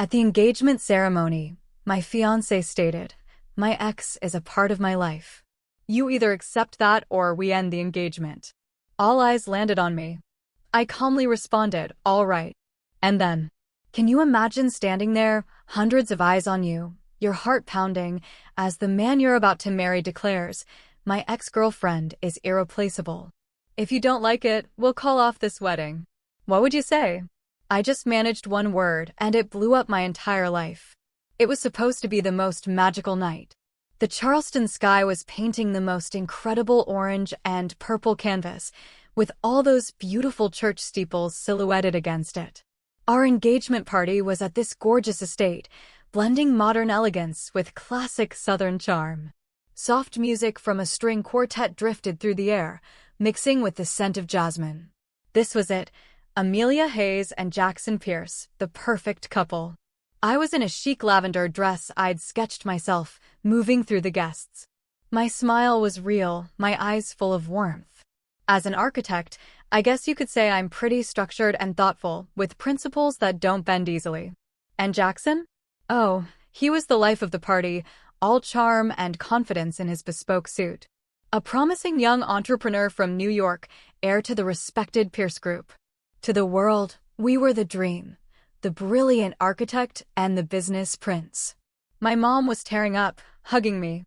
At the engagement ceremony, my fiancé stated, "My ex is a part of my life. You either accept that or we end the engagement." All eyes landed on me. I calmly responded, "All right." And then, can you imagine standing there, hundreds of eyes on you, your heart pounding, as the man you're about to marry declares, "My ex-girlfriend is irreplaceable. If you don't like it, we'll call off this wedding." What would you say? I just managed one word, and it blew up my entire life. It was supposed to be the most magical night. The Charleston sky was painting the most incredible orange and purple canvas, with all those beautiful church steeples silhouetted against it. Our engagement party was at this gorgeous estate, blending modern elegance with classic Southern charm. Soft music from a string quartet drifted through the air, mixing with the scent of jasmine. This was it, Amelia Hayes and Jackson Pierce, the perfect couple. I was in a chic lavender dress I'd sketched myself, moving through the guests. My smile was real, my eyes full of warmth. As an architect, I guess you could say I'm pretty structured and thoughtful, with principles that don't bend easily. And Jackson? Oh, he was the life of the party, all charm and confidence in his bespoke suit. A promising young entrepreneur from New York, heir to the respected Pierce Group. To the world, we were the dream, the brilliant architect and the business prince. My mom was tearing up, hugging me.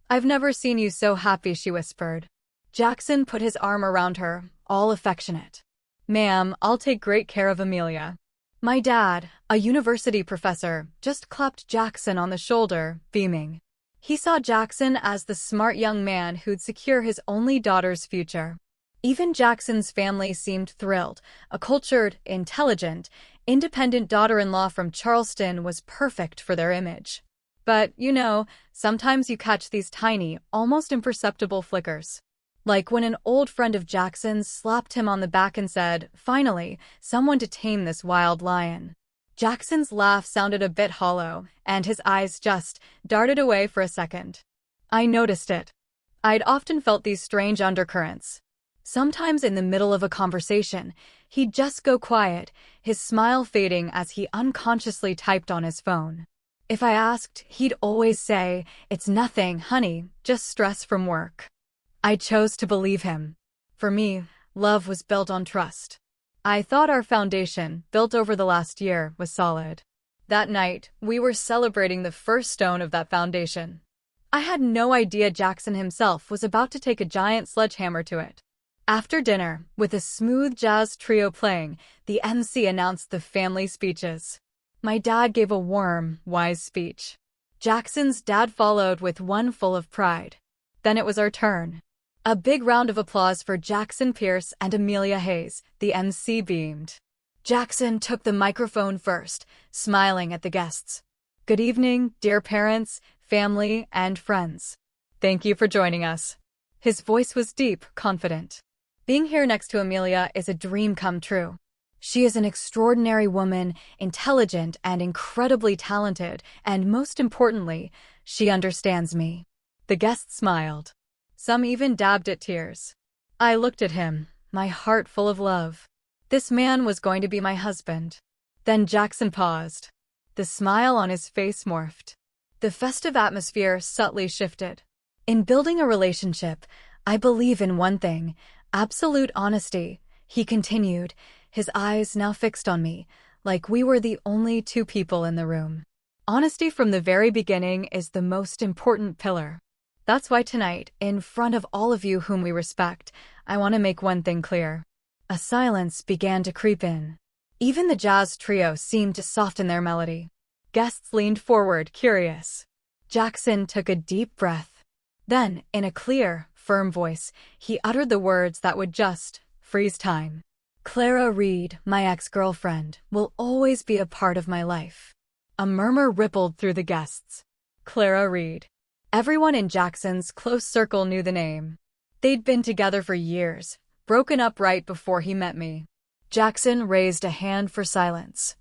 "I've never seen you so happy," she whispered. Jackson put his arm around her, all affectionate. "Ma'am, I'll take great care of Amelia." My dad, a university professor, just clapped Jackson on the shoulder, beaming. He saw Jackson as the smart young man who'd secure his only daughter's future. Even Jackson's family seemed thrilled. A cultured, intelligent, independent daughter-in-law from Charleston was perfect for their image. But, sometimes you catch these tiny, almost imperceptible flickers. Like when an old friend of Jackson's slapped him on the back and said, "Finally, someone to tame this wild lion." Jackson's laugh sounded a bit hollow, and his eyes just darted away for a second. I noticed it. I'd often felt these strange undercurrents. Sometimes in the middle of a conversation, he'd just go quiet, his smile fading as he unconsciously typed on his phone. If I asked, he'd always say, "It's nothing, honey, just stress from work." I chose to believe him. For me, love was built on trust. I thought our foundation, built over the last year, was solid. That night, we were celebrating the first stone of that foundation. I had no idea Jackson himself was about to take a giant sledgehammer to it. After dinner, with a smooth jazz trio playing, the MC announced the family speeches. My dad gave a warm, wise speech. Jackson's dad followed with one full of pride. Then it was our turn. A big round of applause for Jackson Pierce and Amelia Hayes, the MC beamed. Jackson took the microphone first, smiling at the guests. "Good evening, dear parents, family, and friends. Thank you for joining us." His voice was deep, confident. "Being here next to Amelia is a dream come true. She is an extraordinary woman, intelligent and incredibly talented, and most importantly, she understands me." The guests smiled. Some even dabbed at tears. I looked at him, my heart full of love. This man was going to be my husband. Then Jackson paused. The smile on his face morphed. The festive atmosphere subtly shifted. In building a relationship, I believe in one thing: absolute honesty, he continued, his eyes now fixed on me, like we were the only two people in the room. Honesty from the very beginning is the most important pillar. That's why tonight, in front of all of you whom we respect, I want to make one thing clear. A silence began to creep in. Even the jazz trio seemed to soften their melody. Guests leaned forward, curious. Jackson took a deep breath. Then, in a clear, firm voice, he uttered the words that would just freeze time. "Clara Reed, my ex-girlfriend, will always be a part of my life." A murmur rippled through the guests. Clara Reed. Everyone in Jackson's close circle knew the name. They'd been together for years, broken up right before he met me. Jackson raised a hand for silence.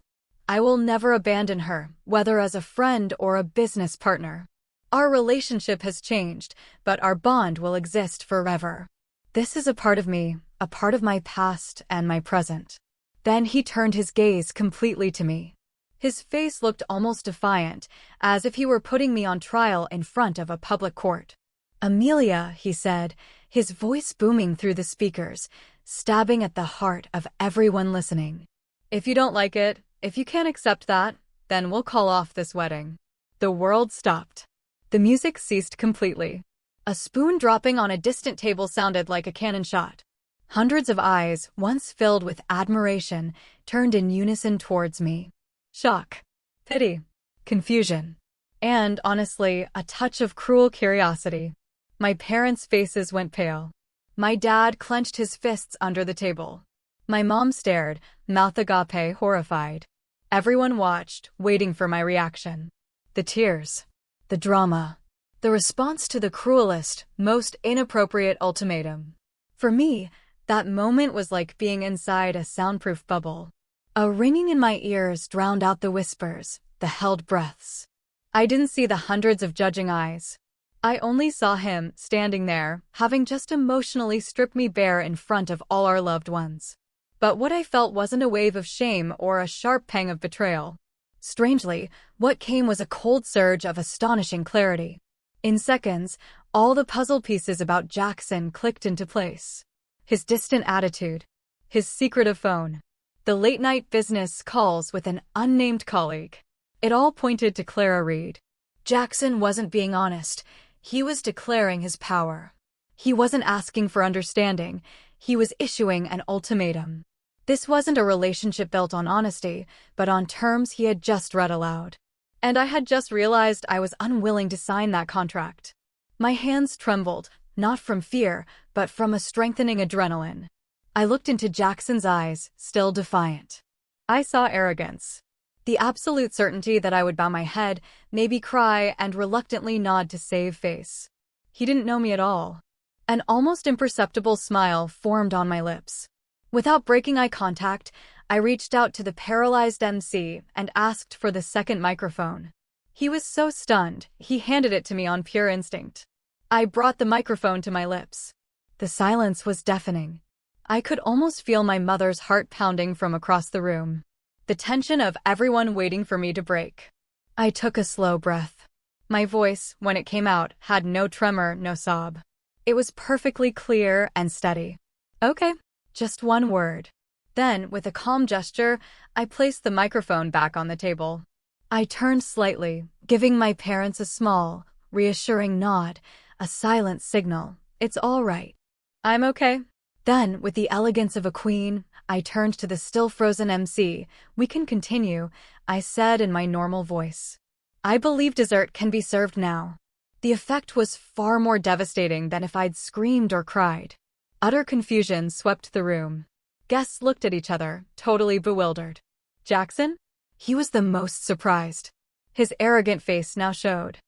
"I will never abandon her, whether as a friend or a business partner. Our relationship has changed, but our bond will exist forever. This is a part of me, a part of my past and my present." Then he turned his gaze completely to me. His face looked almost defiant, as if he were putting me on trial in front of a public court. "Amelia," he said, his voice booming through the speakers, stabbing at the heart of everyone listening. "If you don't like it, if you can't accept that, then we'll call off this wedding." The world stopped. The music ceased completely. A spoon dropping on a distant table sounded like a cannon shot. Hundreds of eyes, once filled with admiration, turned in unison towards me. Shock, pity, confusion, and, honestly, a touch of cruel curiosity. My parents' faces went pale. My dad clenched his fists under the table. My mom stared, mouth agape, horrified. Everyone watched, waiting for my reaction. The tears, the drama, the response to the cruelest, most inappropriate ultimatum. For me, that moment was like being inside a soundproof bubble. A ringing in my ears drowned out the whispers, the held breaths. I didn't see the hundreds of judging eyes. I only saw him, standing there, having just emotionally stripped me bare in front of all our loved ones. But what I felt wasn't a wave of shame or a sharp pang of betrayal. Strangely, what came was a cold surge of astonishing clarity. In seconds, all the puzzle pieces about Jackson clicked into place. His distant attitude, his secretive phone, the late-night business calls with an unnamed colleague. It all pointed to Clara Reed. Jackson wasn't being honest. He was declaring his power. He wasn't asking for understanding. He was issuing an ultimatum. This wasn't a relationship built on honesty, but on terms he had just read aloud. And I had just realized I was unwilling to sign that contract. My hands trembled, not from fear, but from a strengthening adrenaline. I looked into Jackson's eyes, still defiant. I saw arrogance. The absolute certainty that I would bow my head, maybe cry, and reluctantly nod to save face. He didn't know me at all. An almost imperceptible smile formed on my lips. Without breaking eye contact, I reached out to the paralyzed MC and asked for the second microphone. He was so stunned, he handed it to me on pure instinct. I brought the microphone to my lips. The silence was deafening. I could almost feel my mother's heart pounding from across the room. The tension of everyone waiting for me to break. I took a slow breath. My voice, when it came out, had no tremor, no sob. It was perfectly clear and steady. "Okay, just one word." Then, with a calm gesture, I placed the microphone back on the table. I turned slightly, giving my parents a small, reassuring nod, a silent signal. "It's all right. I'm okay." Then, with the elegance of a queen, I turned to the still frozen MC. "We can continue," I said in my normal voice. "I believe dessert can be served now." The effect was far more devastating than if I'd screamed or cried. Utter confusion swept the room. Guests looked at each other, totally bewildered. Jackson? He was the most surprised. His arrogant face now showed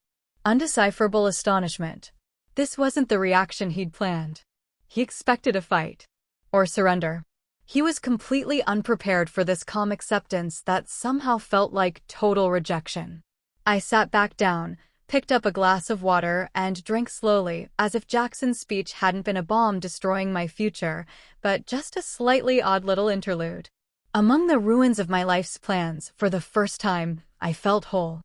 undecipherable astonishment. This wasn't the reaction he'd planned. He expected a fight. Or surrender. He was completely unprepared for this calm acceptance that somehow felt like total rejection. I sat back down, picked up a glass of water, and drank slowly, as if Jackson's speech hadn't been a bomb destroying my future, but just a slightly odd little interlude. Among the ruins of my life's plans, for the first time, I felt whole.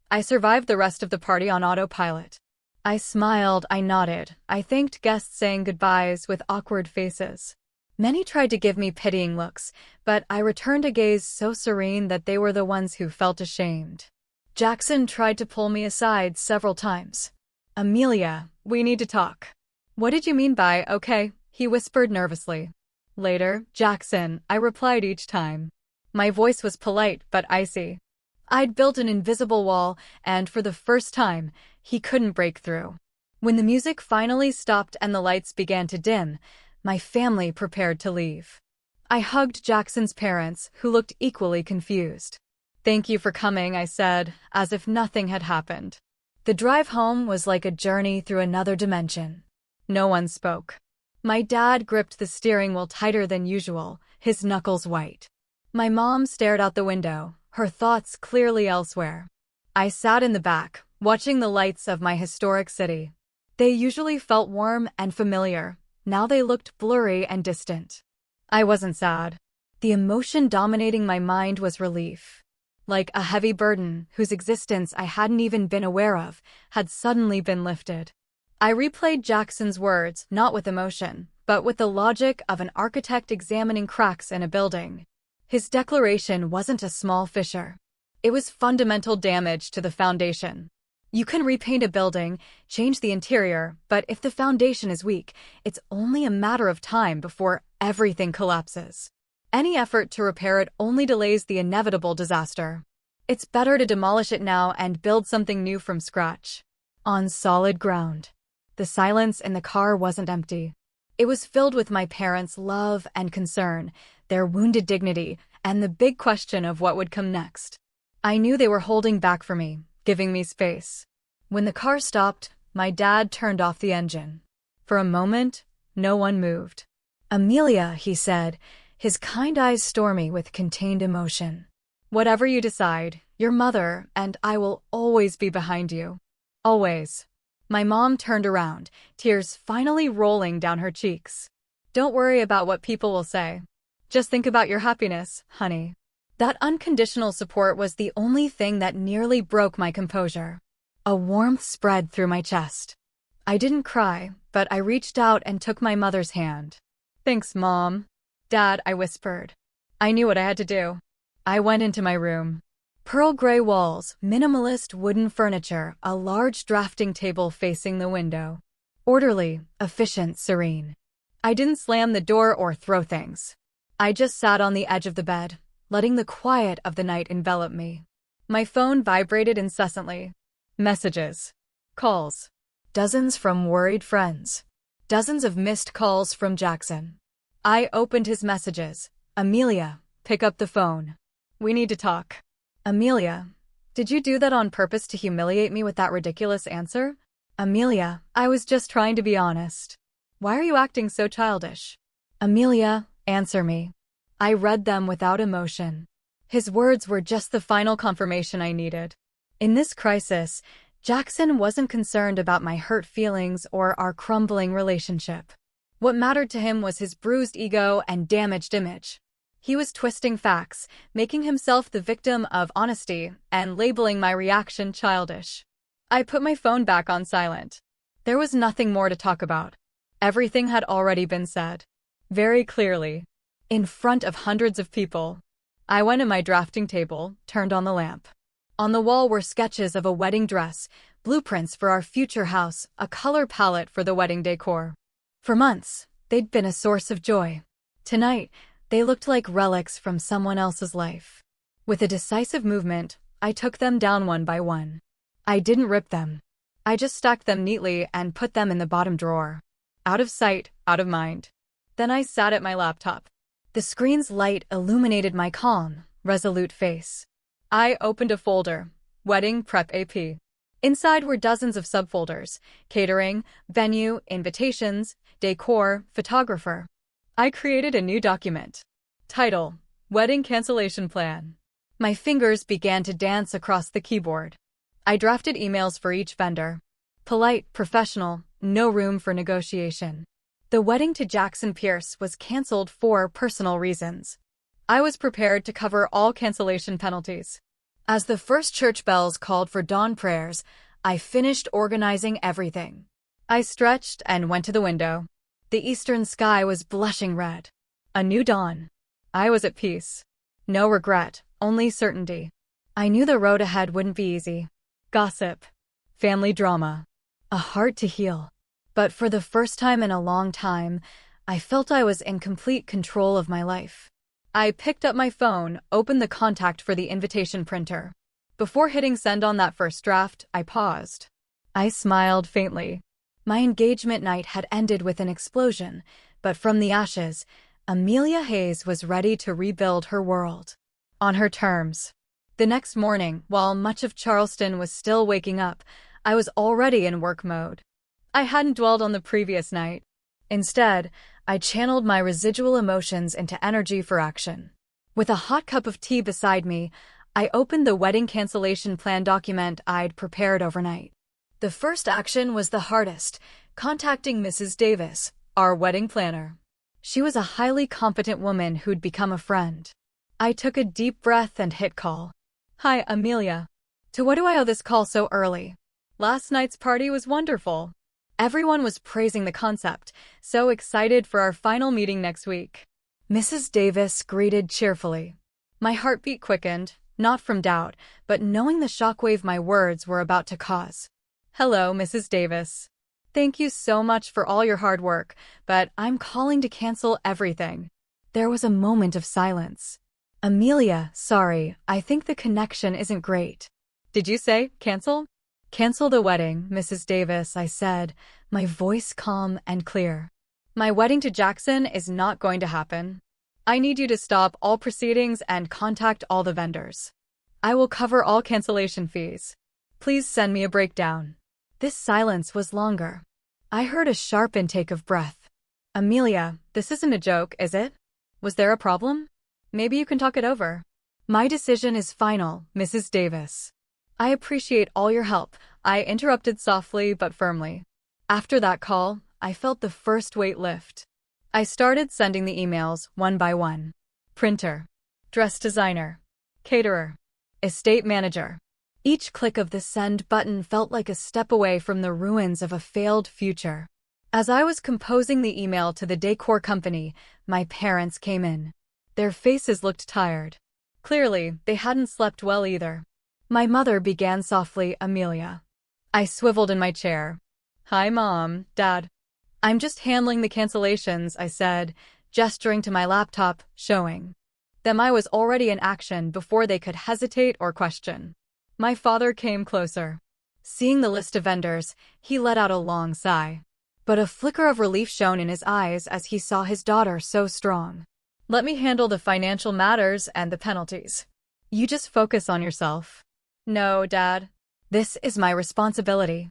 I survived the rest of the party on autopilot. I smiled, I nodded, I thanked guests saying goodbyes with awkward faces. Many tried to give me pitying looks, but I returned a gaze so serene that they were the ones who felt ashamed. Jackson tried to pull me aside several times. "Amelia, we need to talk." "What did you mean by, okay?" he whispered nervously. "Later, Jackson," I replied each time. My voice was polite but icy. I'd built an invisible wall, and for the first time, he couldn't break through. When the music finally stopped and the lights began to dim, my family prepared to leave. I hugged Jackson's parents, who looked equally confused. "Thank you for coming," I said, as if nothing had happened. The drive home was like a journey through another dimension. No one spoke. My dad gripped the steering wheel tighter than usual, his knuckles white. My mom stared out the window, her thoughts clearly elsewhere. I sat in the back, watching the lights of my historic city. They usually felt warm and familiar. Now they looked blurry and distant. I wasn't sad. The emotion dominating my mind was relief. Like a heavy burden whose existence I hadn't even been aware of had suddenly been lifted. I replayed Jackson's words, not with emotion, but with the logic of an architect examining cracks in a building. His declaration wasn't a small fissure. It was fundamental damage to the foundation. You can repaint a building, change the interior, but if the foundation is weak, it's only a matter of time before everything collapses. Any effort to repair it only delays the inevitable disaster. It's better to demolish it now and build something new from scratch. On solid ground. The silence in the car wasn't empty. It was filled with my parents' love and concern, their wounded dignity, and the big question of what would come next. I knew they were holding back for me, giving me space. When the car stopped, my dad turned off the engine. For a moment, no one moved. "Amelia," he said, his kind eyes stormy with contained emotion. "Whatever you decide, your mother and I will always be behind you. Always." My mom turned around, tears finally rolling down her cheeks. "Don't worry about what people will say. Just think about your happiness, honey." That unconditional support was the only thing that nearly broke my composure. A warmth spread through my chest. I didn't cry, but I reached out and took my mother's hand. "Thanks, Mom." "Dad," I whispered. I knew what I had to do. I went into my room. Pearl gray walls, minimalist wooden furniture, a large drafting table facing the window. Orderly, efficient, serene. I didn't slam the door or throw things. I just sat on the edge of the bed, letting the quiet of the night envelop me. My phone vibrated incessantly. Messages. Calls. Dozens from worried friends. Dozens of missed calls from Jackson. I opened his messages. "Amelia, pick up the phone. We need to talk." "Amelia, did you do that on purpose to humiliate me with that ridiculous answer?" "Amelia, I was just trying to be honest." "Why are you acting so childish?" "Amelia, answer me." I read them without emotion. His words were just the final confirmation I needed. In this crisis, Jackson wasn't concerned about my hurt feelings or our crumbling relationship. What mattered to him was his bruised ego and damaged image. He was twisting facts, making himself the victim of honesty, and labeling my reaction childish. I put my phone back on silent. There was nothing more to talk about. Everything had already been said. Very clearly. In front of hundreds of people. I went to my drafting table, turned on the lamp. On the wall were sketches of a wedding dress, blueprints for our future house, a color palette for the wedding decor. For months, they'd been a source of joy. Tonight, they looked like relics from someone else's life. With a decisive movement, I took them down one by one. I didn't rip them. I just stacked them neatly and put them in the bottom drawer. Out of sight, out of mind. Then I sat at my laptop. The screen's light illuminated my calm, resolute face. I opened a folder, Wedding Prep AP. Inside were dozens of subfolders, catering, venue, invitations, decor, photographer. I created a new document. Title: Wedding Cancellation Plan. My fingers began to dance across the keyboard. I drafted emails for each vendor. Polite, professional, no room for negotiation. The wedding to Jackson Pierce was canceled for personal reasons. I was prepared to cover all cancellation penalties. As the first church bells called for dawn prayers, I finished organizing everything. I stretched and went to the window. The eastern sky was blushing red. A new dawn. I was at peace. No regret, only certainty. I knew the road ahead wouldn't be easy. Gossip. Family drama. A heart to heal. But for the first time in a long time, I felt I was in complete control of my life. I picked up my phone, opened the contact for the invitation printer. Before hitting send on that first draft, I paused. I smiled faintly. My engagement night had ended with an explosion, but from the ashes, Amelia Hayes was ready to rebuild her world. On her terms. The next morning, while much of Charleston was still waking up, I was already in work mode. I hadn't dwelled on the previous night. Instead, I channeled my residual emotions into energy for action. With a hot cup of tea beside me, I opened the wedding cancellation plan document I'd prepared overnight. The first action was the hardest, contacting Mrs. Davis, our wedding planner. She was a highly competent woman who'd become a friend. I took a deep breath and hit call. Hi, Amelia. To what do I owe this call so early? Last night's party was wonderful. Everyone was praising the concept, so excited for our final meeting next week. Mrs. Davis greeted cheerfully. My heartbeat quickened, not from doubt, but knowing the shockwave my words were about to cause. Hello, Mrs. Davis. Thank you so much for all your hard work, but I'm calling to cancel everything. There was a moment of silence. Amelia, sorry, I think the connection isn't great. Did you say cancel? Cancel the wedding, Mrs. Davis, I said, my voice calm and clear. My wedding to Jackson is not going to happen. I need you to stop all proceedings and contact all the vendors. I will cover all cancellation fees. Please send me a breakdown. This silence was longer. I heard a sharp intake of breath. Amelia, this isn't a joke, is it? Was there a problem? Maybe you can talk it over. My decision is final, Mrs. Davis. I appreciate all your help, I interrupted softly but firmly. After that call, I felt the first weight lift. I started sending the emails one by one. Printer, dress designer, caterer, estate manager. Each click of the send button felt like a step away from the ruins of a failed future. As I was composing the email to the decor company, my parents came in. Their faces looked tired. Clearly, they hadn't slept well either. My mother began softly, Amelia. I swiveled in my chair. Hi, Mom, Dad. I'm just handling the cancellations, I said, gesturing to my laptop, showing them I was already in action before they could hesitate or question. My father came closer. Seeing the list of vendors, he let out a long sigh. But a flicker of relief shone in his eyes as he saw his daughter so strong. Let me handle the financial matters and the penalties. You just focus on yourself. No, Dad. This is my responsibility.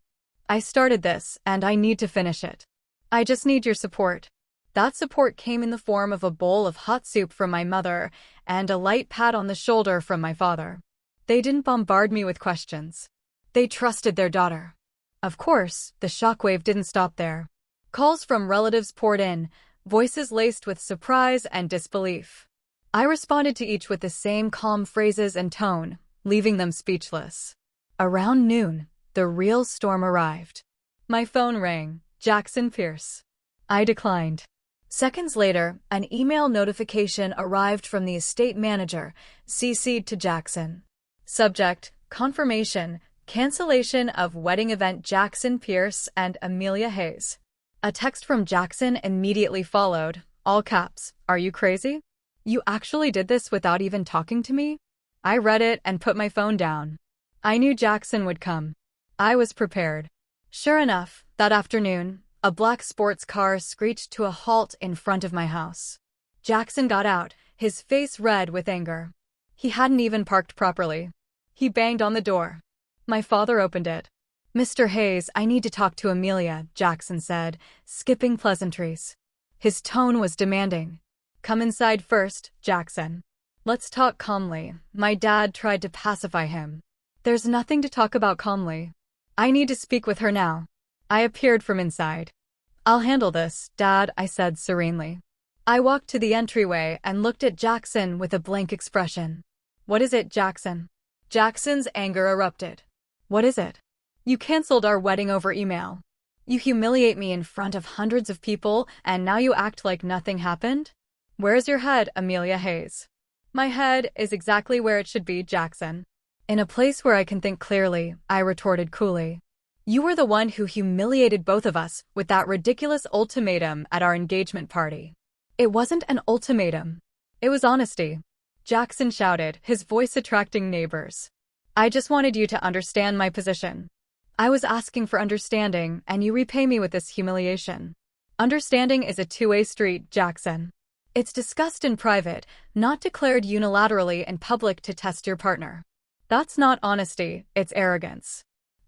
I started this, and I need to finish it. I just need your support. That support came in the form of a bowl of hot soup from my mother and a light pat on the shoulder from my father. They didn't bombard me with questions. They trusted their daughter. Of course, the shockwave didn't stop there. Calls from relatives poured in, voices laced with surprise and disbelief. I responded to each with the same calm phrases and tone, leaving them speechless. Around noon, the real storm arrived. My phone rang. Jackson Pierce. I declined. Seconds later, an email notification arrived from the estate manager, CC'd to Jackson. Subject, confirmation, cancellation of wedding event Jackson Pierce and Amelia Hayes. A text from Jackson immediately followed, all caps, are you crazy? You actually did this without even talking to me? I read it and put my phone down. I knew Jackson would come. I was prepared. Sure enough, that afternoon, a black sports car screeched to a halt in front of my house. Jackson got out, his face red with anger. He hadn't even parked properly. He banged on the door. My father opened it. Mr. Hayes, I need to talk to Amelia, Jackson said, skipping pleasantries. His tone was demanding. Come inside first, Jackson. Let's talk calmly. My dad tried to pacify him. There's nothing to talk about calmly. I need to speak with her now. I appeared from inside. I'll handle this, Dad, I said serenely. I walked to the entryway and looked at Jackson with a blank expression. What is it, Jackson? Jackson's anger erupted. What is it? You canceled our wedding over email. You humiliate me in front of hundreds of people, and now you act like nothing happened? Where's your head, Amelia Hayes? My head is exactly where it should be, Jackson. In a place where I can think clearly, I retorted coolly. You were the one who humiliated both of us with that ridiculous ultimatum at our engagement party. It wasn't an ultimatum. It was honesty. Jackson shouted, his voice attracting neighbors. I just wanted you to understand my position. I was asking for understanding, and you repay me with this humiliation. Understanding is a two-way street, Jackson. It's discussed in private, not declared unilaterally in public to test your partner. That's not honesty, it's arrogance.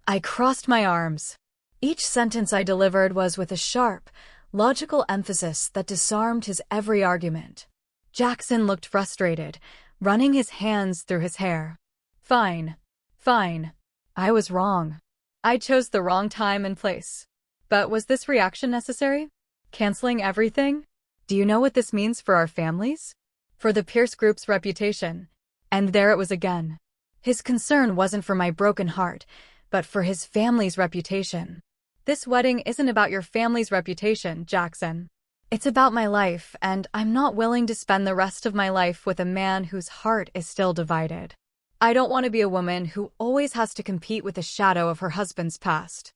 I crossed my arms. Each sentence I delivered was with a sharp, logical emphasis that disarmed his every argument. Jackson looked frustrated, running his hands through his hair. Fine. I was wrong. I chose the wrong time and place. But was this reaction necessary? Canceling everything? Do you know what this means for our families? For the Pierce Group's reputation? And there it was again. His concern wasn't for my broken heart, but for his family's reputation. This wedding isn't about your family's reputation, Jackson. It's about my life, and I'm not willing to spend the rest of my life with a man whose heart is still divided. I don't want to be a woman who always has to compete with the shadow of her husband's past.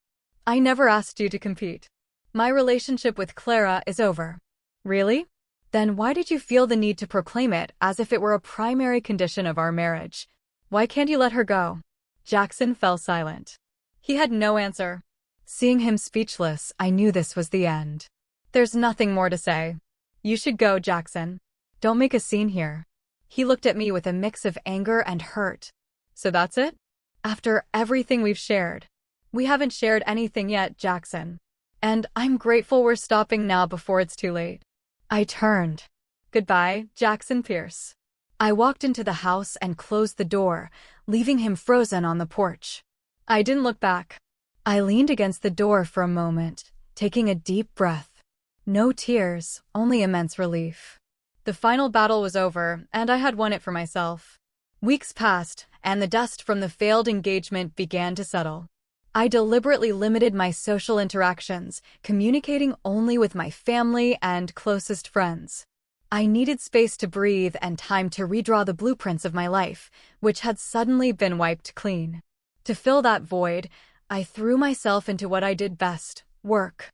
I never asked you to compete. My relationship with Clara is over. Really? Then why did you feel the need to proclaim it as if it were a primary condition of our marriage? Why can't you let her go? Jackson fell silent. He had no answer. Seeing him speechless, I knew this was the end. There's nothing more to say. You should go, Jackson. Don't make a scene here. He looked at me with a mix of anger and hurt. So that's it? After everything we've shared. We haven't shared anything yet, Jackson. And I'm grateful we're stopping now before it's too late. I turned. Goodbye, Jackson Pierce. I walked into the house and closed the door, leaving him frozen on the porch. I didn't look back. I leaned against the door for a moment, taking a deep breath. No tears, only immense relief. The final battle was over, and I had won it for myself. Weeks passed, and the dust from the failed engagement began to settle. I deliberately limited my social interactions, communicating only with my family and closest friends. I needed space to breathe and time to redraw the blueprints of my life, which had suddenly been wiped clean. To fill that void, I threw myself into what I did best: work.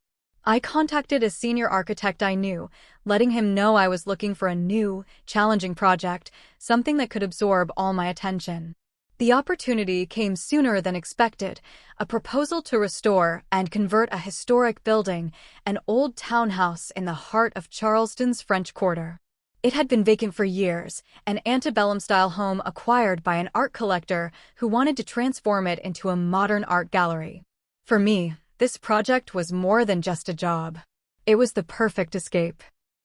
I contacted a senior architect I knew, letting him know I was looking for a new, challenging project, something that could absorb all my attention. The opportunity came sooner than expected: a proposal to restore and convert a historic building, an old townhouse in the heart of Charleston's French Quarter. It had been vacant for years, an antebellum-style home acquired by an art collector who wanted to transform it into a modern art gallery. For me, this project was more than just a job. It was the perfect escape.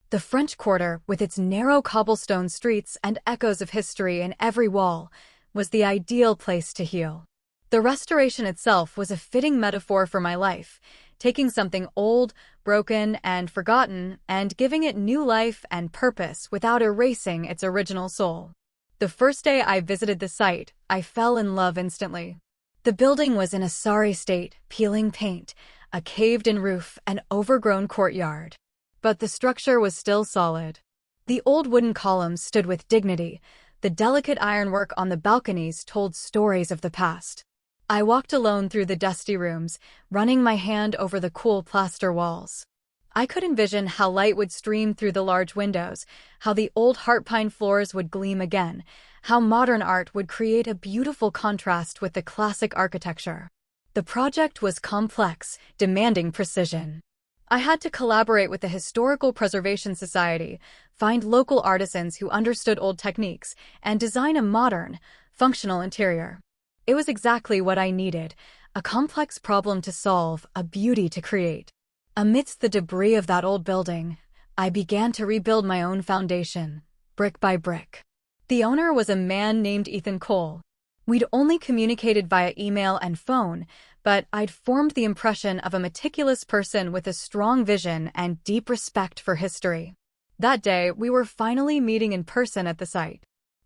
The French Quarter, with its narrow cobblestone streets and echoes of history in every wall, was the ideal place to heal. The restoration itself was a fitting metaphor for my life, taking something old, broken, and forgotten, and giving it new life and purpose without erasing its original soul. The first day I visited the site, I fell in love instantly. The building was in a sorry state, peeling paint, a caved-in roof, an overgrown courtyard. But the structure was still solid. The old wooden columns stood with dignity. The delicate ironwork on the balconies told stories of the past. I walked alone through the dusty rooms, running my hand over the cool plaster walls. I could envision how light would stream through the large windows, how the old heart pine floors would gleam again, how modern art would create a beautiful contrast with the classic architecture. The project was complex, demanding precision. I had to collaborate with the Historical Preservation Society, find local artisans who understood old techniques, and design a modern, functional interior. It was exactly what I needed: a complex problem to solve, a beauty to create. Amidst the debris of that old building, I began to rebuild my own foundation, brick by brick. The owner was a man named Ethan Cole. We'd only communicated via email and phone, but I'd formed the impression of a meticulous person with a strong vision and deep respect for history. That day, we were finally meeting in person at the site.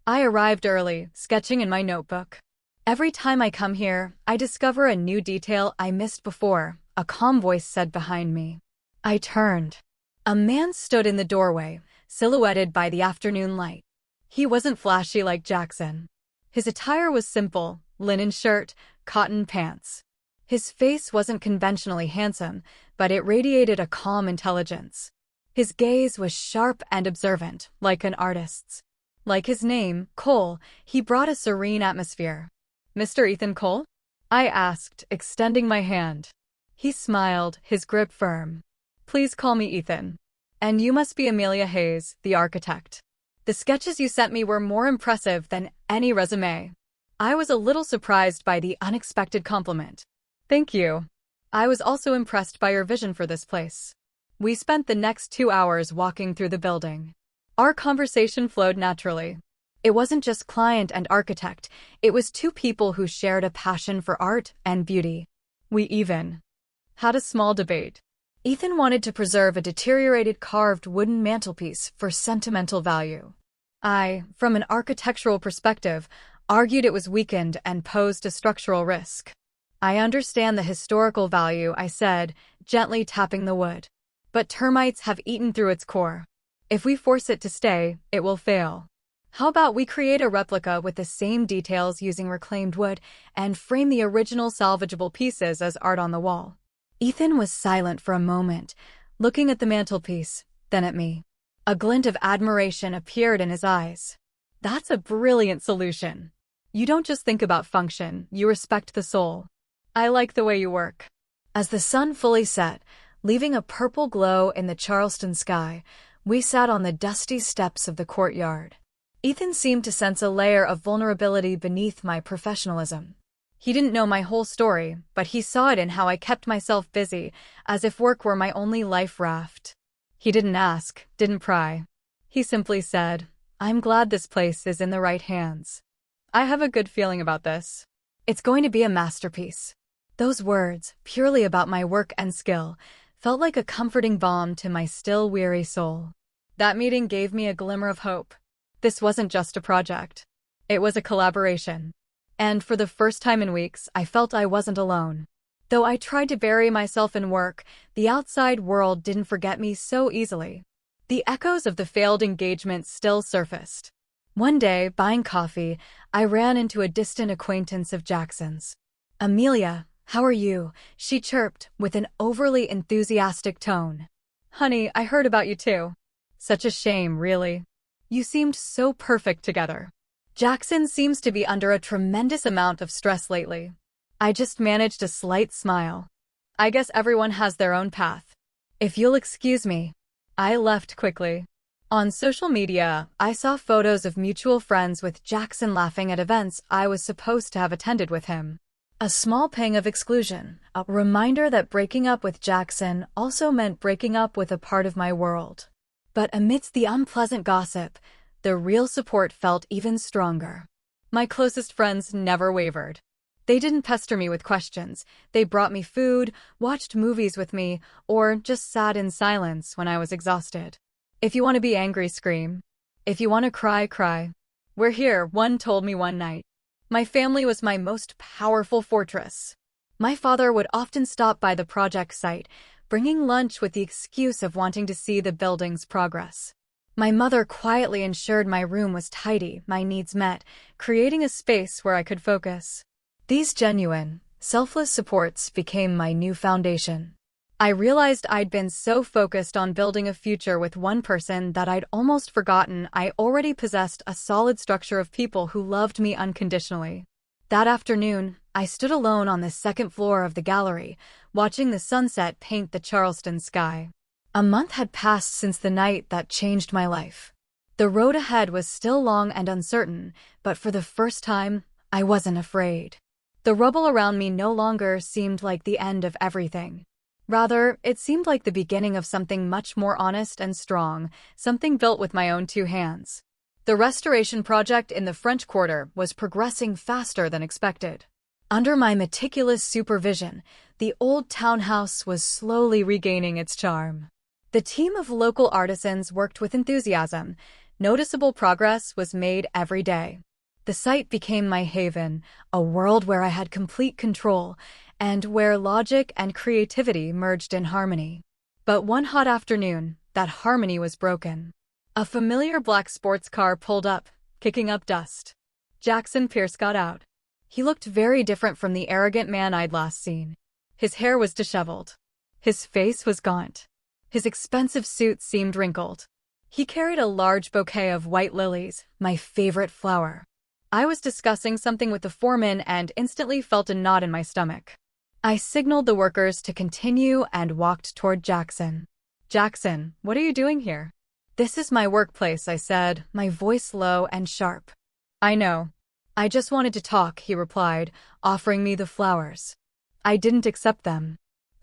I arrived early, sketching in my notebook. Every time I come here, I discover a new detail I missed before, a calm voice said behind me. I turned. A man stood in the doorway, silhouetted by the afternoon light. He wasn't flashy like Jackson. His attire was simple: linen shirt, cotton pants. His face wasn't conventionally handsome, but it radiated a calm intelligence. His gaze was sharp and observant, like an artist's. Like his name, Cole, he brought a serene atmosphere. "Mr. Ethan Cole?" I asked, extending my hand. He smiled, his grip firm. "Please call me Ethan. And you must be Amelia Hayes, the architect. The sketches you sent me were more impressive than any resume." I was a little surprised by the unexpected compliment. "Thank you. I was also impressed by your vision for this place." We spent the next 2 hours walking through the building. Our conversation flowed naturally. It wasn't just client and architect, it was two people who shared a passion for art and beauty. We even had a small debate. Ethan wanted to preserve a deteriorated carved wooden mantelpiece for sentimental value. I, from an architectural perspective, argued it was weakened and posed a structural risk. I understand the historical value, I said, gently tapping the wood. But termites have eaten through its core. If we force it to stay, it will fail. How about we create a replica with the same details using reclaimed wood and frame the original salvageable pieces as art on the wall? Ethan was silent for a moment, looking at the mantelpiece, then at me. A glint of admiration appeared in his eyes. That's a brilliant solution. You don't just think about function, you respect the soul. I like the way you work. As the sun fully set, leaving a purple glow in the Charleston sky, we sat on the dusty steps of the courtyard. Ethan seemed to sense a layer of vulnerability beneath my professionalism. He didn't know my whole story, but he saw it in how I kept myself busy, as if work were my only life raft. He didn't ask, didn't pry. He simply said, "I'm glad this place is in the right hands. I have a good feeling about this. It's going to be a masterpiece." Those words, purely about my work and skill, felt like a comforting balm to my still weary soul. That meeting gave me a glimmer of hope. This wasn't just a project. It was a collaboration. And for the first time in weeks, I felt I wasn't alone. Though I tried to bury myself in work, the outside world didn't forget me so easily. The echoes of the failed engagement still surfaced. One day, buying coffee, I ran into a distant acquaintance of Jackson's. "Amelia, how are you?" she chirped with an overly enthusiastic tone. "Honey, I heard about you too. Such a shame, really. You seemed so perfect together." Jackson seems to be under a tremendous amount of stress lately. I just managed a slight smile. I guess everyone has their own path. If you'll excuse me. I left quickly. On social media, I saw photos of mutual friends with Jackson laughing at events I was supposed to have attended with him. A small pang of exclusion, a reminder that breaking up with Jackson also meant breaking up with a part of my world. But amidst the unpleasant gossip, the real support felt even stronger. My closest friends never wavered. They didn't pester me with questions. They brought me food, watched movies with me, or just sat in silence when I was exhausted. "If you want to be angry, scream. If you want to cry, cry. We're here," one told me one night. My family was my most powerful fortress. My father would often stop by the project site, bringing lunch with the excuse of wanting to see the building's progress. My mother quietly ensured my room was tidy, my needs met, creating a space where I could focus. These genuine, selfless supports became my new foundation. I realized I'd been so focused on building a future with one person that I'd almost forgotten I already possessed a solid structure of people who loved me unconditionally. That afternoon, I stood alone on the second floor of the gallery, watching the sunset paint the Charleston sky. A month had passed since the night that changed my life. The road ahead was still long and uncertain, but for the first time, I wasn't afraid. The rubble around me no longer seemed like the end of everything. Rather, it seemed like the beginning of something much more honest and strong, something built with my own two hands. The restoration project in the French Quarter was progressing faster than expected. Under my meticulous supervision, the old townhouse was slowly regaining its charm. The team of local artisans worked with enthusiasm. Noticeable progress was made every day. The site became my haven, a world where I had complete control, and where logic and creativity merged in harmony. But one hot afternoon, that harmony was broken. A familiar black sports car pulled up, kicking up dust. Jackson Pierce got out. He looked very different from the arrogant man I'd last seen. His hair was disheveled. His face was gaunt. His expensive suit seemed wrinkled. He carried a large bouquet of white lilies, my favorite flower. I was discussing something with the foreman and instantly felt a knot in my stomach. I signaled the workers to continue and walked toward Jackson. "Jackson, what are you doing here?" "This is my workplace," I said, my voice low and sharp. "I know. I just wanted to talk," he replied, offering me the flowers. I didn't accept them.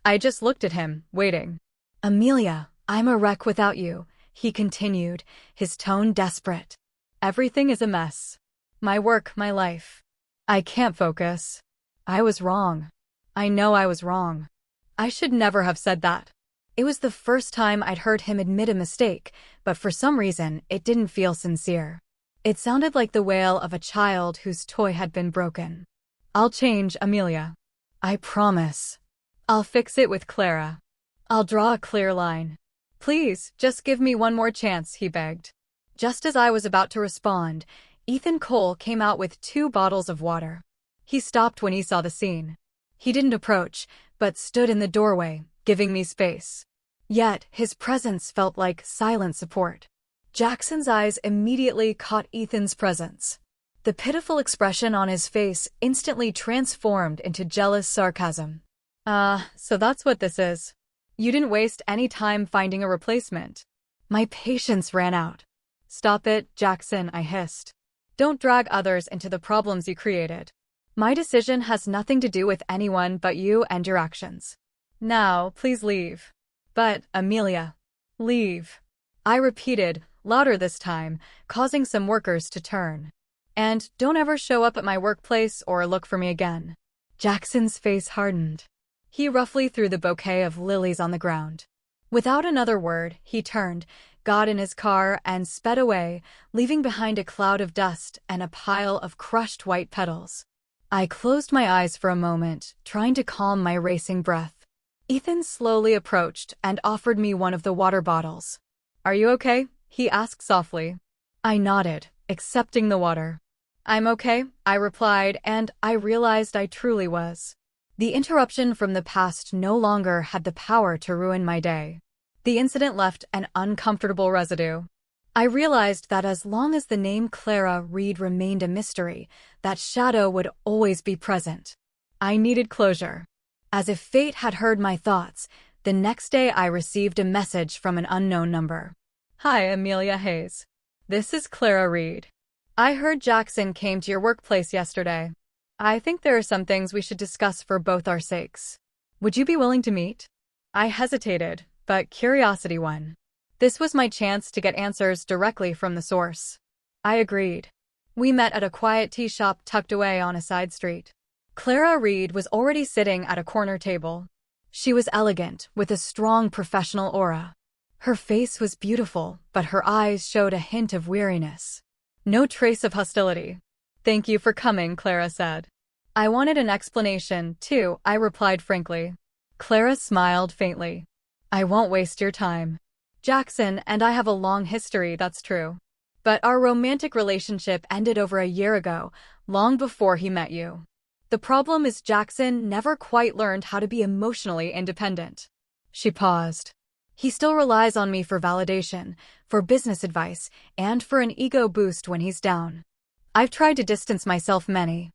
I just looked at him, waiting. "Amelia, I'm a wreck without you," he continued, his tone desperate. "Everything is a mess. My work, my life. I can't focus. I was wrong. I know I was wrong. I should never have said that." It was the first time I'd heard him admit a mistake, but for some reason, it didn't feel sincere. It sounded like the wail of a child whose toy had been broken. I'll change, Amelia. I promise. I'll fix it with Clara. I'll draw a clear line. Please, just give me one more chance, he begged. Just as I was about to respond, Ethan Cole came out with 2 bottles of water. He stopped when he saw the scene. He didn't approach, but stood in the doorway, giving me space. Yet, his presence felt like silent support. Jackson's eyes immediately caught Ethan's presence. The pitiful expression on his face instantly transformed into jealous sarcasm. So that's what this is. You didn't waste any time finding a replacement. My patience ran out. Stop it, Jackson, I hissed. Don't drag others into the problems you created. My decision has nothing to do with anyone but you and your actions. Now, please leave. But, Amelia, leave. I repeated, louder this time, causing some workers to turn. And don't ever show up at my workplace or look for me again. Jackson's face hardened. He roughly threw the bouquet of lilies on the ground. Without another word, he turned, got in his car, and sped away, leaving behind a cloud of dust and a pile of crushed white petals. I closed my eyes for a moment, trying to calm my racing breath. Ethan slowly approached and offered me one of the water bottles. Are you okay? He asked softly. I nodded, accepting the water. I'm okay, I replied, and I realized I truly was. The interruption from the past no longer had the power to ruin my day. The incident left an uncomfortable residue. I realized that as long as the name Clara Reed remained a mystery, that shadow would always be present. I needed closure. As if fate had heard my thoughts, the next day I received a message from an unknown number. Hi, Amelia Hayes. This is Clara Reed. I heard Jackson came to your workplace yesterday. I think there are some things we should discuss for both our sakes. Would you be willing to meet? I hesitated, but curiosity won. This was my chance to get answers directly from the source. I agreed. We met at a quiet tea shop tucked away on a side street. Clara Reed was already sitting at a corner table. She was elegant, with a strong professional aura. Her face was beautiful, but her eyes showed a hint of weariness. No trace of hostility. Thank you for coming, Clara said. I wanted an explanation, too, I replied frankly. Clara smiled faintly. I won't waste your time. Jackson and I have a long history, that's true. But our romantic relationship ended over a year ago, long before he met you. The problem is Jackson never quite learned how to be emotionally independent. She paused. He still relies on me for validation, for business advice, and for an ego boost when he's down. I've tried to distance myself many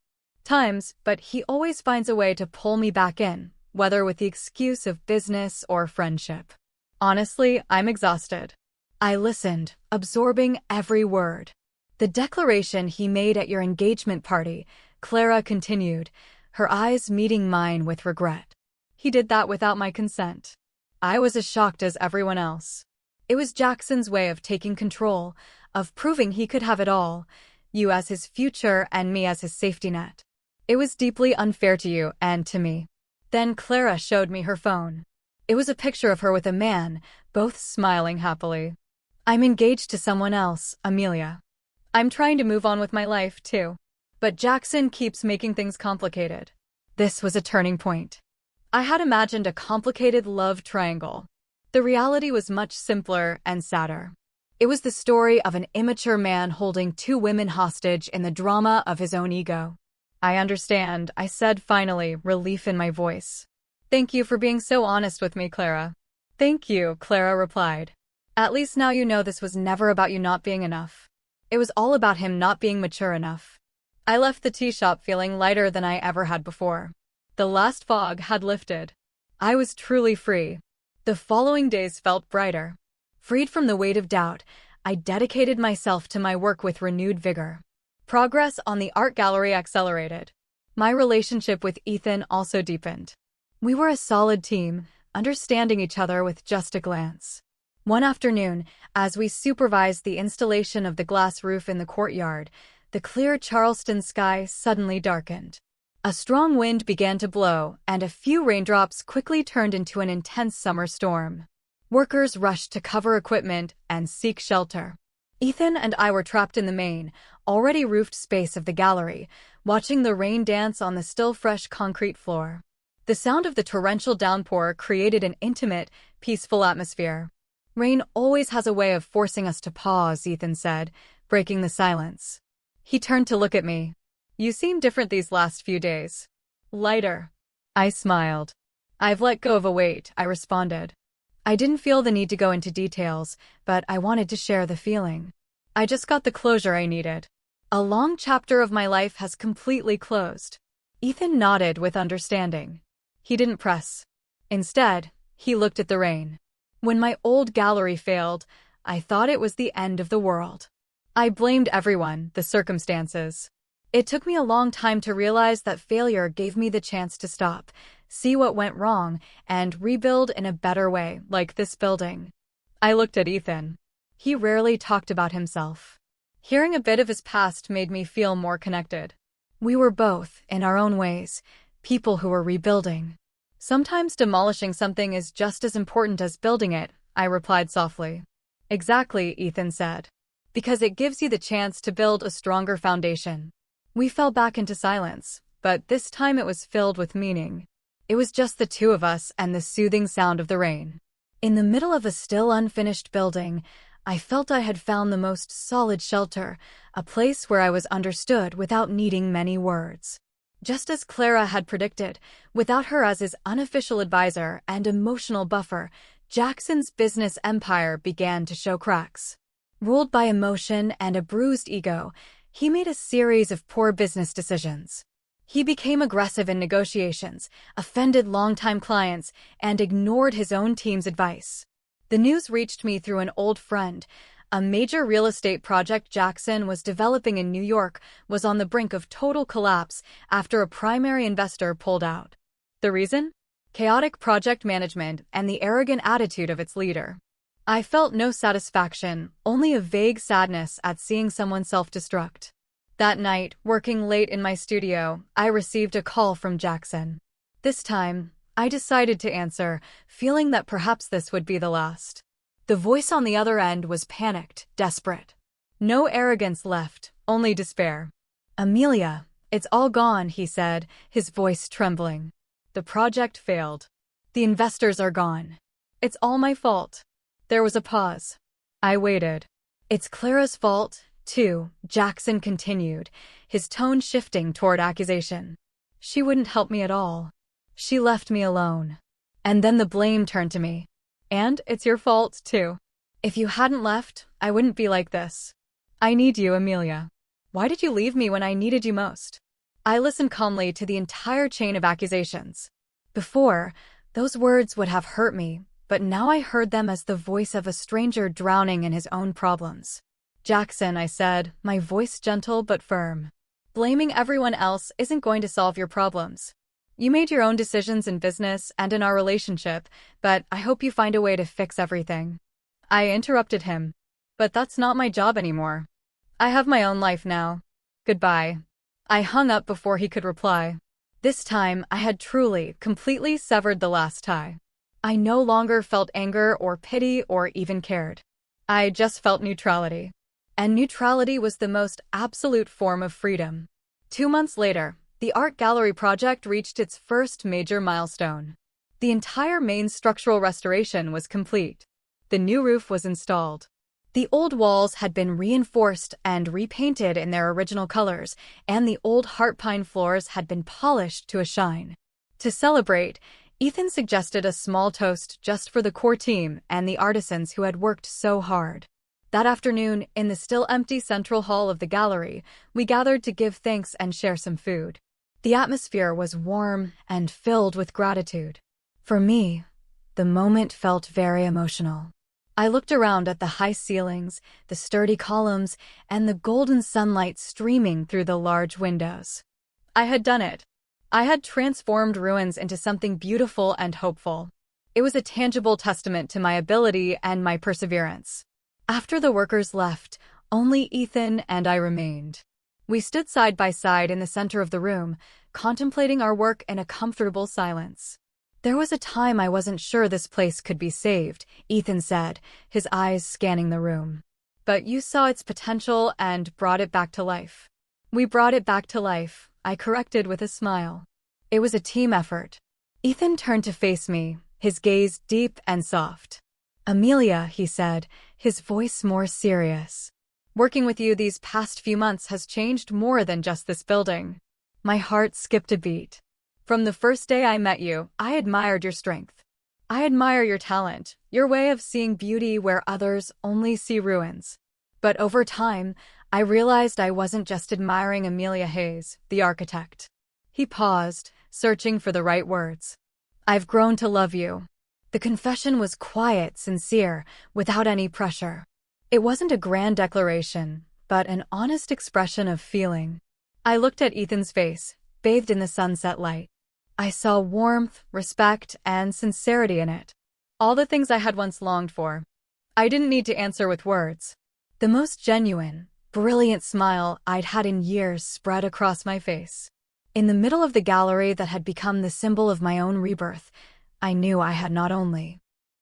times, but he always finds a way to pull me back in, whether with the excuse of business or friendship. Honestly, I'm exhausted. I listened, absorbing every word. The declaration he made at your engagement party, Clara continued, her eyes meeting mine with regret. He did that without my consent. I was as shocked as everyone else. It was Jackson's way of taking control, of proving he could have it all, you as his future and me as his safety net. It was deeply unfair to you and to me. Then Clara showed me her phone. It was a picture of her with a man, both smiling happily. I'm engaged to someone else, Amelia. I'm trying to move on with my life, too. But Jackson keeps making things complicated. This was a turning point. I had imagined a complicated love triangle. The reality was much simpler and sadder. It was the story of an immature man holding 2 women hostage in the drama of his own ego. I understand, I said finally, relief in my voice. Thank you for being so honest with me, Clara. Thank you, Clara replied. At least now you know this was never about you not being enough. It was all about him not being mature enough. I left the tea shop feeling lighter than I ever had before. The last fog had lifted. I was truly free. The following days felt brighter. Freed from the weight of doubt, I dedicated myself to my work with renewed vigor. Progress on the art gallery accelerated. My relationship with Ethan also deepened. We were a solid team, understanding each other with just a glance. One afternoon, as we supervised the installation of the glass roof in the courtyard, the clear Charleston sky suddenly darkened. A strong wind began to blow, and a few raindrops quickly turned into an intense summer storm. Workers rushed to cover equipment and seek shelter. Ethan and I were trapped in the main, already roofed space of the gallery, watching the rain dance on the still fresh concrete floor. The sound of the torrential downpour created an intimate, peaceful atmosphere. Rain always has a way of forcing us to pause, Ethan said, breaking the silence. He turned to look at me. You seem different these last few days. Lighter. I smiled. I've let go of a weight, I responded. I didn't feel the need to go into details, but I wanted to share the feeling. I just got the closure I needed. A long chapter of my life has completely closed. Ethan nodded with understanding. He didn't press. Instead, he looked at the rain. When my old gallery failed, I thought it was the end of the world. I blamed everyone, the circumstances. It took me a long time to realize that failure gave me the chance to stop, see what went wrong, and rebuild in a better way, like this building. I looked at Ethan. He rarely talked about himself. Hearing a bit of his past made me feel more connected. We were both, in our own ways, people who were rebuilding. Sometimes demolishing something is just as important as building it, I replied softly. Exactly, Ethan said. Because it gives you the chance to build a stronger foundation. We fell back into silence, but this time it was filled with meaning. It was just the two of us and the soothing sound of the rain. In the middle of a still unfinished building, I felt I had found the most solid shelter, a place where I was understood without needing many words. Just as Clara had predicted, without her as his unofficial advisor and emotional buffer, Jackson's business empire began to show cracks. Ruled by emotion and a bruised ego, he made a series of poor business decisions. He became aggressive in negotiations, offended longtime clients, and ignored his own team's advice. The news reached me through an old friend. A major real estate project Jackson was developing in New York was on the brink of total collapse after a primary investor pulled out. The reason? Chaotic project management and the arrogant attitude of its leader. I felt no satisfaction, only a vague sadness at seeing someone self-destruct. That night, working late in my studio, I received a call from Jackson. This time, I decided to answer, feeling that perhaps this would be the last. The voice on the other end was panicked, desperate. No arrogance left, only despair. Amelia, it's all gone, he said, his voice trembling. The project failed. The investors are gone. It's all my fault. There was a pause. I waited. It's Clara's fault, too, Jackson continued, his tone shifting toward accusation. She wouldn't help me at all. She left me alone. And then the blame turned to me. And it's your fault, too. If you hadn't left, I wouldn't be like this. I need you, Amelia. Why did you leave me when I needed you most? I listened calmly to the entire chain of accusations. Before, those words would have hurt me, but now I heard them as the voice of a stranger drowning in his own problems. Jackson, I said, my voice gentle but firm. Blaming everyone else isn't going to solve your problems. You made your own decisions in business and in our relationship, but I hope you find a way to fix everything. I interrupted him. But that's not my job anymore. I have my own life now. Goodbye. I hung up before he could reply. This time, I had truly, completely severed the last tie. I no longer felt anger or pity or even cared. I just felt neutrality. And neutrality was the most absolute form of freedom. 2 months later, the art gallery project reached its first major milestone. The entire main structural restoration was complete. The new roof was installed. The old walls had been reinforced and repainted in their original colors, and the old heart pine floors had been polished to a shine. To celebrate, Ethan suggested a small toast just for the core team and the artisans who had worked so hard. That afternoon, in the still empty central hall of the gallery, we gathered to give thanks and share some food. The atmosphere was warm and filled with gratitude. For me, the moment felt very emotional. I looked around at the high ceilings, the sturdy columns, and the golden sunlight streaming through the large windows. I had done it. I had transformed ruins into something beautiful and hopeful. It was a tangible testament to my ability and my perseverance. After the workers left, only Ethan and I remained. We stood side by side in the center of the room, contemplating our work in a comfortable silence. There was a time I wasn't sure this place could be saved, Ethan said, his eyes scanning the room. but you saw its potential and brought it back to life. We brought it back to life, I corrected with a smile. It was a team effort. Ethan turned to face me, his gaze deep and soft. Amelia, he said, his voice more serious. Working with you these past few months has changed more than just this building. My heart skipped a beat. From the first day I met you, I admired your strength. I admire your talent, your way of seeing beauty where others only see ruins. But over time, I realized I wasn't just admiring Amelia Hayes, the architect. He paused, searching for the right words. I've grown to love you. The confession was quiet, sincere, without any pressure. It wasn't a grand declaration, but an honest expression of feeling. I looked at Ethan's face, bathed in the sunset light. I saw warmth, respect, and sincerity in it. All the things I had once longed for. I didn't need to answer with words. The most genuine, brilliant smile I'd had in years spread across my face. In the middle of the gallery that had become the symbol of my own rebirth, I knew I had not only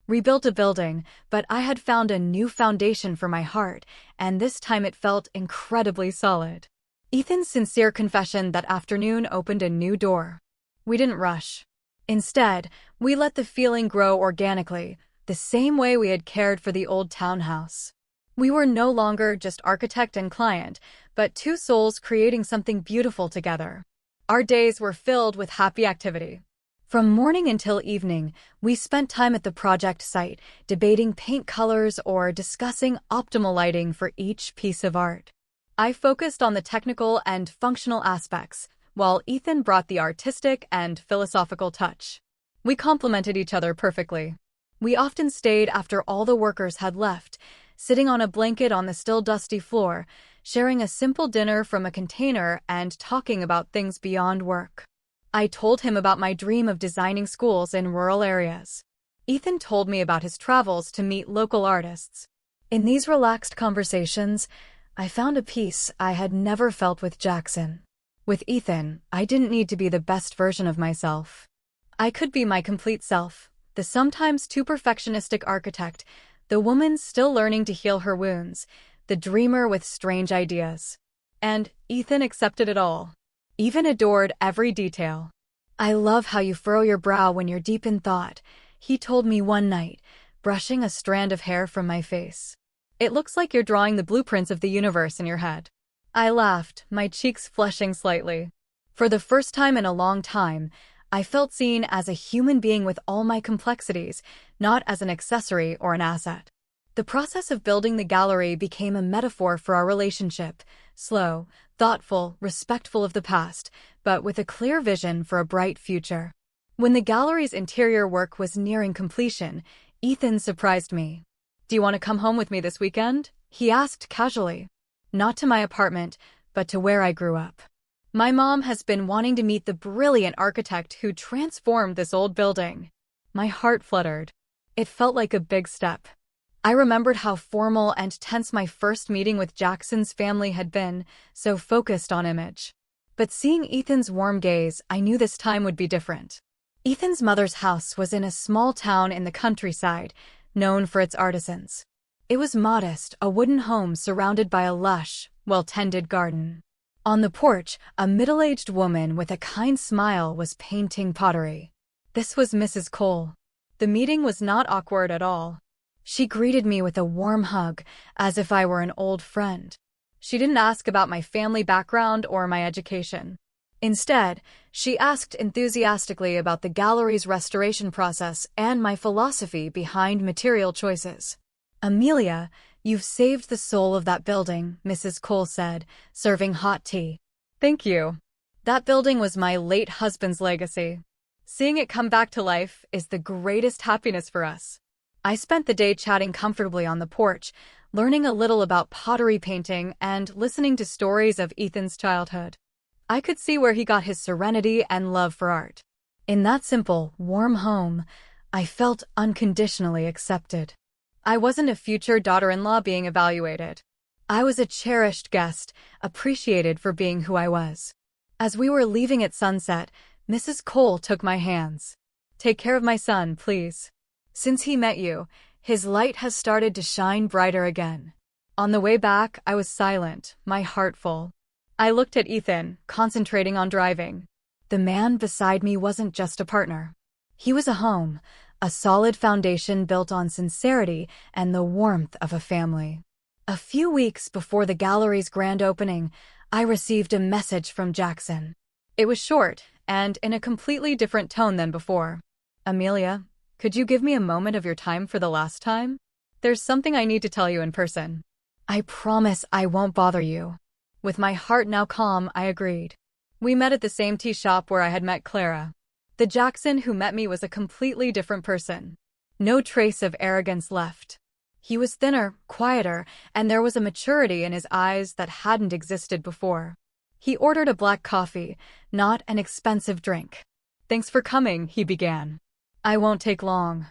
rebuilt a building, but I had found a new foundation for my heart, and this time it felt incredibly solid. Ethan's sincere confession that afternoon opened a new door. We didn't rush. Instead, we let the feeling grow organically, the same way we had cared for the old townhouse. We were no longer just architect and client, but two souls creating something beautiful together. Our days were filled with happy activity. From morning until evening, we spent time at the project site, debating paint colors or discussing optimal lighting for each piece of art. I focused on the technical and functional aspects, while Ethan brought the artistic and philosophical touch. We complemented each other perfectly. We often stayed after all the workers had left, sitting on a blanket on the still dusty floor, sharing a simple dinner from a container and talking about things beyond work. I told him about my dream of designing schools in rural areas. Ethan told me about his travels to meet local artists. In these relaxed conversations, I found a peace I had never felt with Jackson. With Ethan, I didn't need to be the best version of myself. I could be my complete self, the sometimes too perfectionistic architect, the woman still learning to heal her wounds, the dreamer with strange ideas. And Ethan accepted it all. Even adored every detail. I love how you furrow your brow when you're deep in thought, he told me one night, brushing a strand of hair from my face. It looks like you're drawing the blueprints of the universe in your head. I laughed, my cheeks flushing slightly. For the first time in a long time, I felt seen as a human being with all my complexities, not as an accessory or an asset. The process of building the gallery became a metaphor for our relationship, slow, thoughtful, respectful of the past, but with a clear vision for a bright future. When the gallery's interior work was nearing completion, Ethan surprised me. Do you want to come home with me this weekend? He asked casually. Not to my apartment, but to where I grew up. My mom has been wanting to meet the brilliant architect who transformed this old building. My heart fluttered. It felt like a big step. I remembered how formal and tense my first meeting with Jackson's family had been, so focused on image. But seeing Ethan's warm gaze, I knew this time would be different. Ethan's mother's house was in a small town in the countryside, known for its artisans. It was modest, a wooden home surrounded by a lush, well-tended garden. On the porch, a middle-aged woman with a kind smile was painting pottery. This was Mrs. Cole. The meeting was not awkward at all. She greeted me with a warm hug, as if I were an old friend. She didn't ask about my family background or my education. Instead, she asked enthusiastically about the gallery's restoration process and my philosophy behind material choices. Amelia, you've saved the soul of that building, Mrs. Cole said, serving hot tea. Thank you. That building was my late husband's legacy. Seeing it come back to life is the greatest happiness for us. I spent the day chatting comfortably on the porch, learning a little about pottery painting and listening to stories of Ethan's childhood. I could see where he got his serenity and love for art. In that simple, warm home, I felt unconditionally accepted. I wasn't a future daughter-in-law being evaluated. I was a cherished guest, appreciated for being who I was. As we were leaving at sunset, Mrs. Cole took my hands. Take care of my son, please. Since he met you, his light has started to shine brighter again. On the way back, I was silent, my heart full. I looked at Ethan, concentrating on driving. The man beside me wasn't just a partner. He was a home, a solid foundation built on sincerity and the warmth of a family. A few weeks before the gallery's grand opening, I received a message from Jackson. It was short, and in a completely different tone than before. Amelia, could you give me a moment of your time for the last time? There's something I need to tell you in person. I promise I won't bother you. With my heart now calm, I agreed. We met at the same tea shop where I had met Clara. The Jackson who met me was a completely different person. No trace of arrogance left. He was thinner, quieter, and there was a maturity in his eyes that hadn't existed before. He ordered a black coffee, not an expensive drink. Thanks for coming, he began. I won't take long.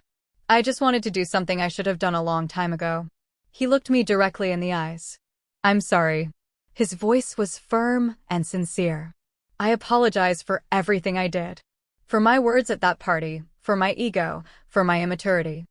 I just wanted to do something I should have done a long time ago. He looked me directly in the eyes. I'm sorry. His voice was firm and sincere. I apologize for everything I did. For my words at that party, for my ego, for my immaturity.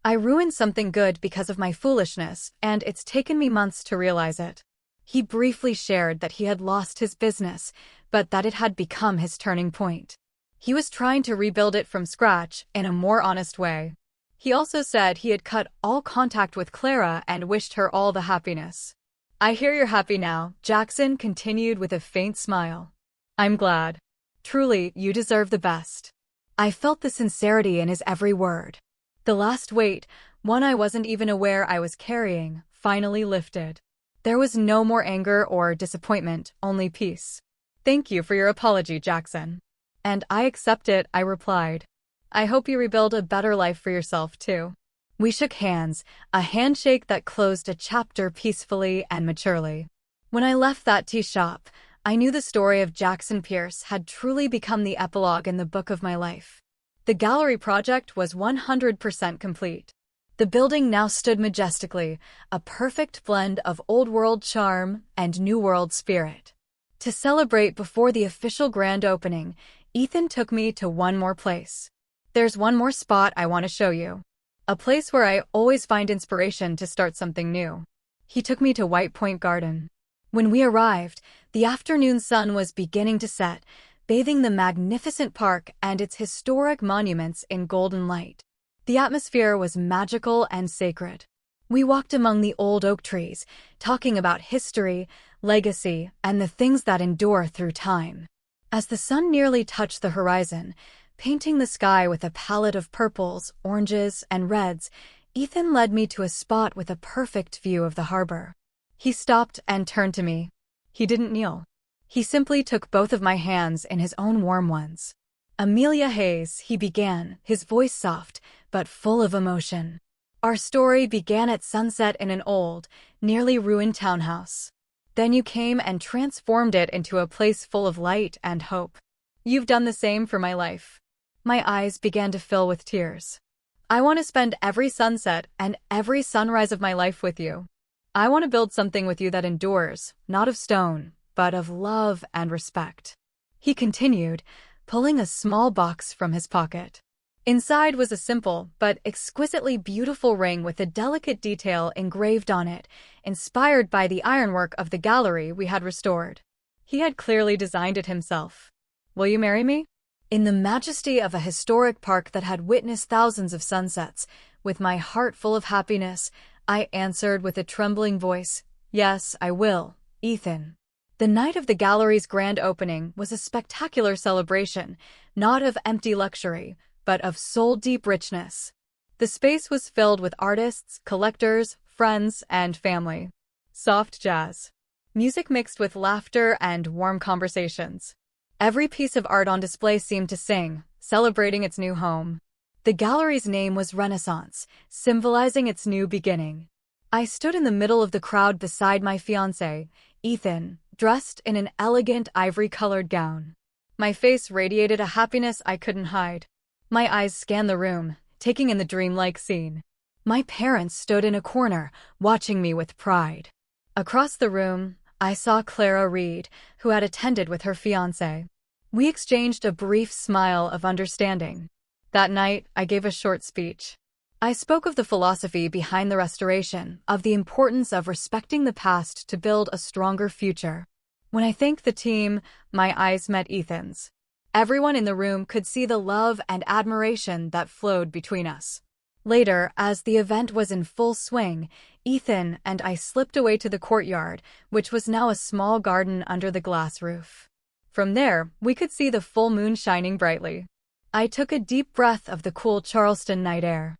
I ruined something good because of my foolishness, and it's taken me months to realize it. He briefly shared that he had lost his business, but that it had become his turning point. He was trying to rebuild it from scratch in a more honest way. He also said he had cut all contact with Clara and wished her all the happiness. I hear you're happy now, Jackson continued with a faint smile. I'm glad. Truly, you deserve the best. I felt the sincerity in his every word. The last weight, one I wasn't even aware I was carrying, finally lifted. There was no more anger or disappointment, only peace. Thank you for your apology, Jackson. And I accept it, I replied. I hope you rebuild a better life for yourself, too. We shook hands, a handshake that closed a chapter peacefully and maturely. When I left that tea shop, I knew the story of Jackson Pierce had truly become the epilogue in the book of my life. The gallery project was 100% complete. The building now stood majestically, a perfect blend of old-world charm and new-world spirit. To celebrate before the official grand opening, Ethan took me to one more place. There's one more spot I want to show you. A place where I always find inspiration to start something new. He took me to White Point Garden. When we arrived, the afternoon sun was beginning to set, bathing the magnificent park and its historic monuments in golden light. The atmosphere was magical and sacred. We walked among the old oak trees, talking about history, legacy, and the things that endure through time. As the sun nearly touched the horizon, painting the sky with a palette of purples, oranges, and reds, Ethan led me to a spot with a perfect view of the harbor. He stopped and turned to me. He didn't kneel. He simply took both of my hands in his own warm ones. Amelia Hayes, he began, his voice soft, but full of emotion. Our story began at sunset in an old, nearly ruined townhouse. Then you came and transformed it into a place full of light and hope. You've done the same for my life. My eyes began to fill with tears. I want to spend every sunset and every sunrise of my life with you. I want to build something with you that endures, not of stone, but of love and respect. He continued, pulling a small box from his pocket. Inside was a simple but exquisitely beautiful ring with a delicate detail engraved on it, inspired by the ironwork of the gallery we had restored. He had clearly designed it himself. Will you marry me? In the majesty of a historic park that had witnessed thousands of sunsets, with my heart full of happiness, I answered with a trembling voice, Yes, I will, Ethan. The night of the gallery's grand opening was a spectacular celebration, not of empty luxury, but of soul-deep richness. The space was filled with artists, collectors, friends, and family. Soft jazz. Music mixed with laughter and warm conversations. Every piece of art on display seemed to sing, celebrating its new home. The gallery's name was Renaissance, symbolizing its new beginning. I stood in the middle of the crowd beside my fiancé, Ethan, dressed in an elegant ivory-colored gown. My face radiated a happiness I couldn't hide. My eyes scanned the room, taking in the dreamlike scene. My parents stood in a corner, watching me with pride. Across the room, I saw Clara Reed, who had attended with her fiancé. We exchanged a brief smile of understanding. That night, I gave a short speech. I spoke of the philosophy behind the restoration, of the importance of respecting the past to build a stronger future. When I thanked the team, my eyes met Ethan's. Everyone in the room could see the love and admiration that flowed between us. Later, as the event was in full swing, Ethan and I slipped away to the courtyard, which was now a small garden under the glass roof. From there, we could see the full moon shining brightly. I took a deep breath of the cool Charleston night air.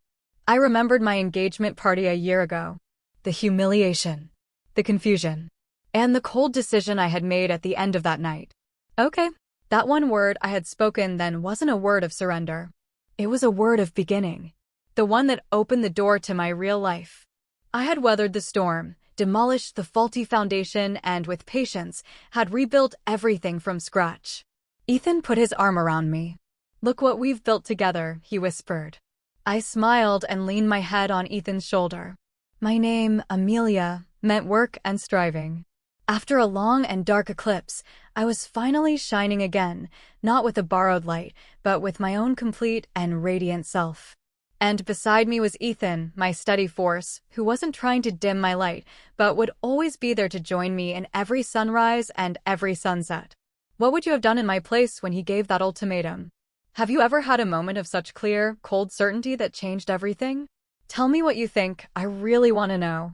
I remembered my engagement party a year ago. The humiliation, the confusion, and the cold decision I had made at the end of that night. Okay, that one word I had spoken then wasn't a word of surrender. It was a word of beginning. The one that opened the door to my real life. I had weathered the storm, demolished the faulty foundation, and with patience, had rebuilt everything from scratch. Ethan put his arm around me. "Look what we've built together," he whispered. I smiled and leaned my head on Ethan's shoulder. My name, Amelia, meant work and striving. After a long and dark eclipse, I was finally shining again, not with a borrowed light, but with my own complete and radiant self. And beside me was Ethan, my steady force, who wasn't trying to dim my light, but would always be there to join me in every sunrise and every sunset. What would you have done in my place when he gave that ultimatum? Have you ever had a moment of such clear, cold certainty that changed everything? Tell me what you think. I really want to know.